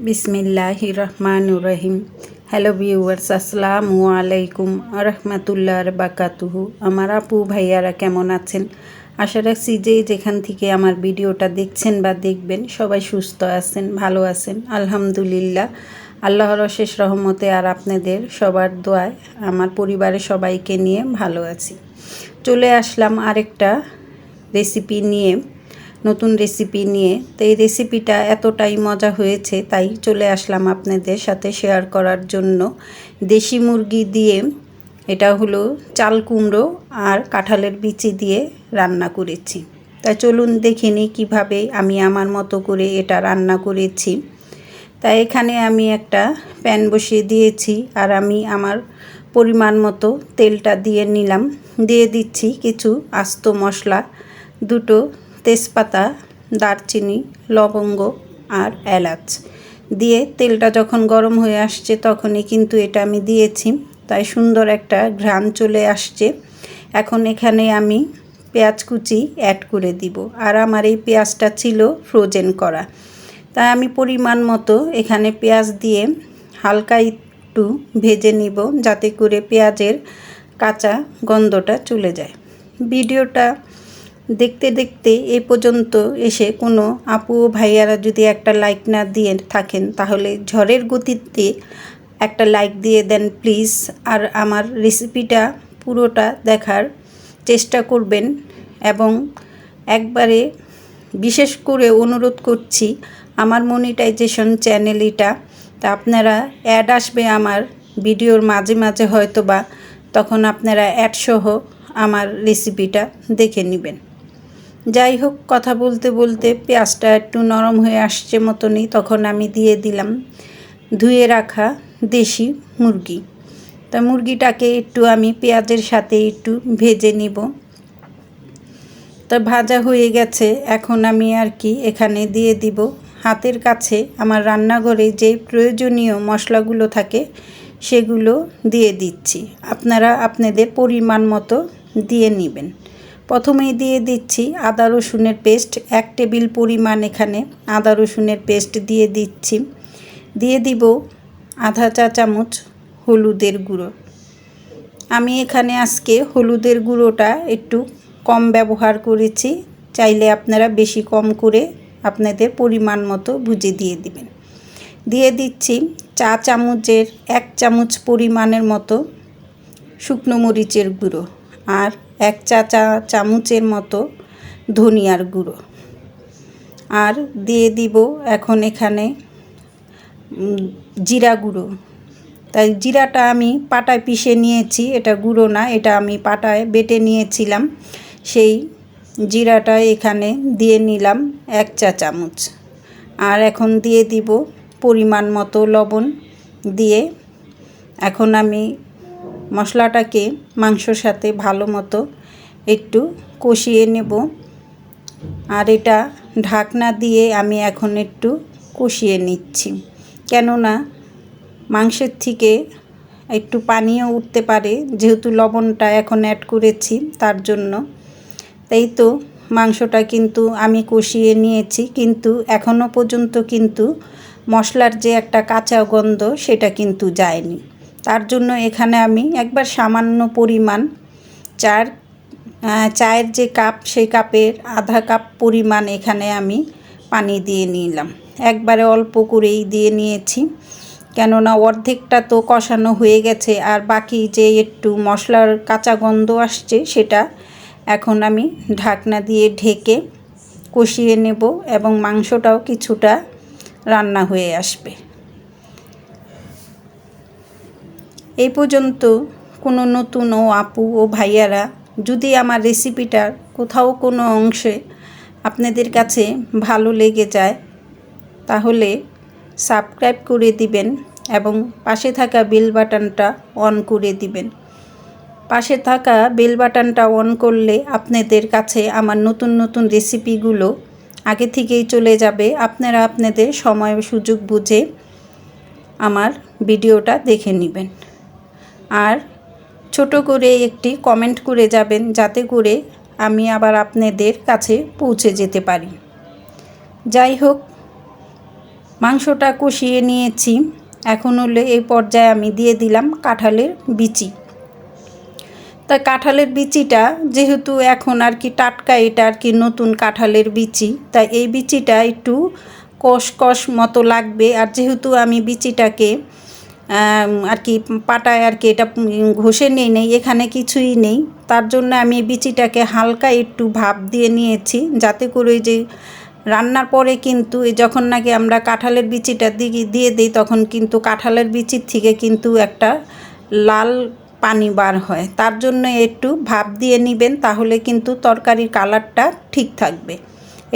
বিসমিল্লাহির রহমানির রহিম। Hello viewers, আসসালামু আলাইকুম রহমতুল্লাহ বারাকাতুহু। আমার আপু ভাইয়ারা কেমন আছেন? আশা রাখছি যে যেখান থেকে আমার ভিডিওটা দেখছেন বা দেখবেন সবাই সুস্থ আছেন, ভালো আছেন। আলহামদুলিল্লাহ, আল্লাহর অশেষ রহমতে আর আপনাদের সবার দোয়ায় আমার পরিবারের সবাইকে নিয়ে ভালো আছি। চলে আসলাম আরেকটা রেসিপি নিয়ে, নতুন রেসিপি নিয়ে। তো এই রেসিপিটা এতটাই মজা হয়েছে তাই চলে আসলাম আপনাদের সাথে শেয়ার করার জন্য। দেশি মুরগি দিয়ে এটা হলো চাল কুমড়ো আর কাঁঠালের বিচি দিয়ে রান্না করেছি। তাই চলুন দেখে নিই কীভাবে আমি আমার মতো করে এটা রান্না করেছি। তাই এখানে আমি একটা প্যান বসিয়ে দিয়েছি আর আমি আমার পরিমাণ মতো তেলটা দিয়ে নিলাম। দিয়ে দিচ্ছি কিছু আস্ত মশলা, দুটো তেজপাতা, দারচিনি, লবঙ্গ আর এলাচ দিয়ে তেলটা যখন গরম হয়ে আসছে তখনই কিন্তু এটা আমি দিয়েছি। তাই সুন্দর একটা ঘ্রাণ চলে আসছে। এখন এখানে আমি পেঁয়াজ কুচি অ্যাড করে দিব। আর আমার এই পেঁয়াজটা ছিল ফ্রোজেন করা, তাই আমি পরিমাণ মতো এখানে পেঁয়াজ দিয়ে হালকা একটু ভেজে নিব যাতে করে পেঁয়াজের কাঁচা গন্ধটা চলে যায়। ভিডিওটা দেখতে দেখতে এ পর্যন্ত এসে কোনো আপু ভাইয়ারা যদি একটা লাইক না দিয়ে থাকেন তাহলে ঝড়ের গতিতে একটা লাইক দিয়ে দেন প্লিজ। আর আমার রেসিপিটা পুরোটা দেখার চেষ্টা করবেন এবং একবারে বিশেষ করে অনুরোধ করছি, আমার মনিটাইজেশন চ্যানেল এটা, তা আপনারা অ্যাড আসবে আমার ভিডিওর মাঝে মাঝে হয়তো বা, তখন আপনারা অ্যাডসহ আমার রেসিপিটা দেখে নেবেন। যাই হোক, কথা বলতে বলতে পেঁয়াজটা একটু নরম হয়ে আসছে মতনই তখন আমি দিয়ে দিলাম ধুয়ে রাখা দেশি মুরগি। তা মুরগিটাকে একটু আমি পেঁয়াজের সাথে একটু ভেজে নিব। তা ভাজা হয়ে গেছে, এখন আমি আর কি এখানে দিয়ে দিব হাতের কাছে আমার রান্নাঘরে যে প্রয়োজনীয় মশলাগুলো থাকে সেগুলো দিয়ে দিচ্ছি। আপনারা আপনাদের পরিমাণ মতো দিয়ে নেবেন। প্রথমেই দিয়ে দিচ্ছি আদা রসুনের পেস্ট, 1 টেবিল পরিমাণ এখানে আদা রসুনের পেস্ট দিয়ে দিচ্ছি। দিয়ে দিব আধা চা চামচ হলুদের গুঁড়ো। আমি এখানে আজকে হলুদের গুঁড়োটা একটু কম ব্যবহার করেছি, চাইলে আপনারা বেশি কম করে আপনাদের পরিমাণ মতো বুঝে দিয়ে দিবেন। দিয়ে দিচ্ছি চা চামচের 1 চামচ পরিমাণের মতো শুকনো মরিচের গুঁড়ো আর 1 চা চামচের মতো ধনিয়ার গুঁড়ো। আর দিয়ে দিব এখন এখানে জিরা গুঁড়ো। তাই জিরাটা আমি পাটায় পিষে নিয়েছি, এটা গুঁড়ো না, এটা আমি পাটায় বেটে নিয়েছিলাম। সেই জিরাটা এখানে দিয়ে নিলাম 1 চা চামচ। আর এখন দিয়ে দিব পরিমাণ মতো লবণ। দিয়ে এখন আমি মশলাটাকে মাংসর সাথে ভালো মতো একটু কষিয়ে নেব। আর এটা ঢাকনা দিয়ে আমি এখন একটু কষিয়ে নিচ্ছি, কেননা মাংসের থেকে একটু পানিও উঠতে পারে, যেহেতু লবণটা এখন অ্যাড করেছি তার জন্য। তাই তো মাংসটা কিন্তু আমি কষিয়ে নিয়েছি, কিন্তু এখনও পর্যন্ত কিন্তু মশলার যে একটা কাঁচা গন্ধ সেটা কিন্তু যায়নি। তার জন্য এখানে আমি একবার সামান্য পরিমাণ চায়ের যে কাপ সেই কাপের আধা কাপ পরিমাণ এখানে আমি পানি দিয়ে নিলাম। একবারে অল্প করেই দিয়ে নিয়েছি, কেননা অর্ধেকটা তো কষানো হয়ে গেছে আর বাকি যে একটু মশলার কাঁচা গন্ধ আসছে সেটা এখন আমি ঢাকনা দিয়ে ঢেকে কষিয়ে নেব এবং মাংসটাও কিছুটা রান্না হয়ে আসবে। এই পর্যন্ত কোনো নতুন আপু ও ভাইয়ারা যদি আমার রেসিপিটার কোথাও কোনো অংশে আপনাদের কাছে ভালো লেগে যায় তাহলে সাবস্ক্রাইব করে দিবেন এবং পাশে থাকা বেল বাটনটা অন করে দিবেন। পাশে থাকা বেল বাটনটা অন করলে আপনাদের কাছে আমার নতুন নতুন রেসিপিগুলো আগে থেকেই চলে যাবে। আপনারা আপনাদের সময় সুযোগ বুঝে আমার ভিডিওটা দেখে নেবেন। আর ছোট করে একটি কমেন্ট করে যাবেন যাতে করে আমি আবার আপনাদের কাছে পৌঁছে যেতে পারি। যাই হোক, মাংসটা কষিয়ে নিয়েছি। এখন হলো এই পর্যায়ে আমি দিয়ে দিলাম কাঁঠালের বিচি। তা কাঁঠালের বিচিটা যেহেতু এখন আর কি টাটকা, এটা আর কি নতুন কাঁঠালের বিচি, তাই এই বিচিটা একটু কষ মতো লাগবে। আর যেহেতু আমি বিচিটাকে আর কি পাটায় আর কি এটা ঘষে নিয়ে নেই, এখানে কিছুই নেই, তার জন্য আমি বিচিটাকে হালকা একটু ভাপ দিয়ে নিয়েছি, যাতে করে যে রান্নার পরে কিন্তু যখন নাকি আমরা কাঁঠালের বিচিটা দিয়ে দিই তখন কিন্তু কাঁঠালের বিচির থেকে কিন্তু একটা লাল পানি বার হয়। তার জন্য একটু ভাপ দিয়ে নেবেন, তাহলে কিন্তু তরকারির কালারটা ঠিক থাকবে।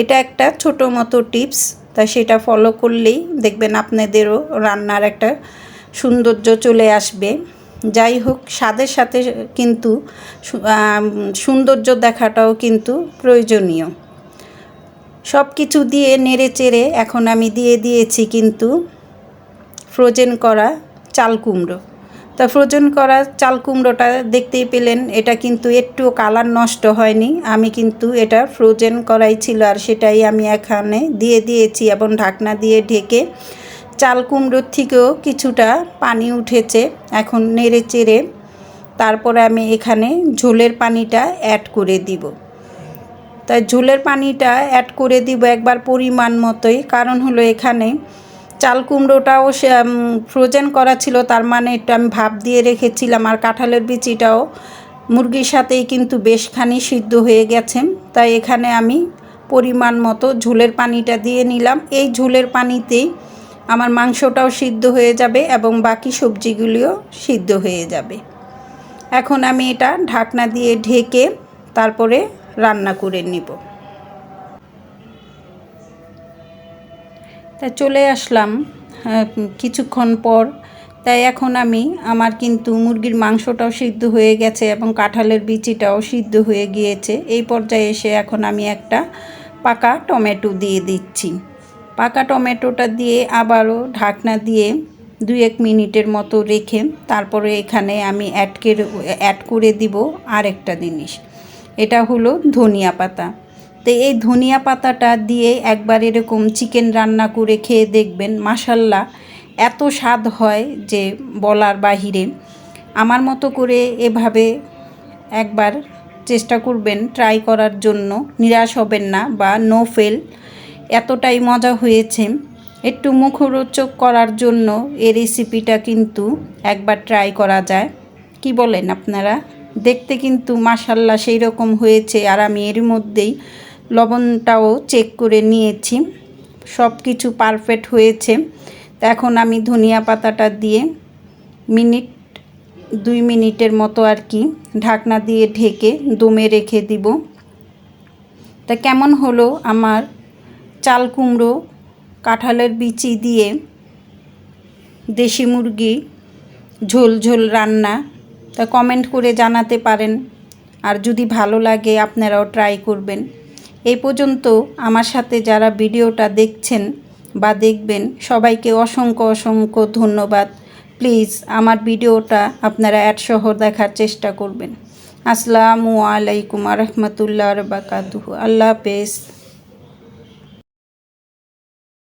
এটা একটা ছোটো মতো টিপস, তাই সেটা ফলো করলেই দেখবেন আপনাদেরও রান্নার একটা সৌন্দর্য চলে আসবে। যাই হোক, স্বাদের সাথে কিন্তু সৌন্দর্য দেখাটাও কিন্তু প্রয়োজনীয়। সব কিছু দিয়ে নেড়ে চেড়ে এখন আমি দিয়ে দিয়েছি কিন্তু ফ্রোজেন করা চাল কুমড়ো। তা ফ্রোজেন করা চাল কুমড়োটা দেখতেই পেলেন, এটা কিন্তু একটু কালার নষ্ট হয়নি। আমি কিন্তু এটা ফ্রোজেন করাই ছিল, আর সেটাই আমি এখানে দিয়ে দিয়েছি এবং ঢাকনা দিয়ে ঢেকে চাল কুমড়োর থেকেও কিছুটা পানি উঠেছে। এখন নেড়ে চেড়ে তারপরে আমি এখানে ঝোলের পানিটা অ্যাড করে দিব। তাই ঝোলের পানিটা অ্যাড করে দিব একবার পরিমাণ মতোই, কারণ হলো এখানে চাল কুমড়োটাও ফ্রোজেন করা ছিল, তার মানে একটু আমি ভাপ দিয়ে রেখেছিলাম, আর কাঁঠালের বিচিটাও মুরগির সাথেই কিন্তু বেশখানি সিদ্ধ হয়ে গেছে। তাই এখানে আমি পরিমাণ মতো ঝোলের পানিটা দিয়ে নিলাম। এই ঝোলের পানিতেই আমার মাংসটাও সিদ্ধ হয়ে যাবে এবং বাকি সবজিগুলিও সিদ্ধ হয়ে যাবে। এখন আমি এটা ঢাকনা দিয়ে ঢেকে তারপরে রান্না করে নিব। তা চলে আসলাম কিছুক্ষণ পর। তাই এখন আমার কিন্তু মুরগির মাংসটাও সিদ্ধ হয়ে গেছে এবং কাঁঠালের বিচিটাও সিদ্ধ হয়ে গিয়েছে। এই পর্যায়ে এসে এখন আমি একটা পাকা টমেটো দিয়ে দিচ্ছি। পাকা টমেটোটা দিয়ে আবারও ঢাকনা দিয়ে 2-1 মিনিটের মতো রেখে তারপরে এখানে আমি অ্যাড করে দিব আরেকটা জিনিস, এটা হলো ধনিয়া পাতা। তো এই ধনিয়া পাতাটা দিয়ে একবার এরকম চিকেন রান্না করে খেয়ে দেখবেন, মাশাল্লাহ এত স্বাদ হয় যে বলার বাহিরে। আমার মতো করে এভাবে একবার চেষ্টা করবেন ট্রাই করার জন্য, নিরাশ হবেন না বা নো ফেল। এতটাই মজা হয়েছে। একটু মুখরোচক করার জন্য এই রেসিপিটা কিন্তু একবার ট্রাই করা যায়। কি বলেন আপনারা? দেখতে কিন্তু মাশাল্লাহ সেই রকম হয়েছে। আর আমি এর মধ্যেই লবণটাও চেক করে নিয়েছি, সব কিছু পারফেক্ট হয়েছে। তো এখন আমি ধনিয়া পাতাটা দিয়ে 2 মিনিটের মতো আর কি ঢাকনা দিয়ে ঢেকে দমে রেখে দিব। তা কেমন হলো আমার চাল কুমড়ো কাঁঠালের বিচি দিয়ে দেশি মুরগি ঝোল ঝোল রান্না, তা কমেন্ট করে জানাতে পারেন। আর যদি ভালো লাগে আপনারাও ট্রাই করবেন। এই পর্যন্ত আমার সাথে যারা ভিডিওটা দেখছেন বা দেখবেন, সবাইকে অসংখ্য অসংখ্য ধন্যবাদ। প্লিজ আমার ভিডিওটা আপনারা অ্যাডসহ দেখার চেষ্টা করবেন। আসসালামু আলাইকুম ওয়া রাহমাতুল্লাহি ওয়া বারাকাতুহু। আল্লাহ হাফেজ।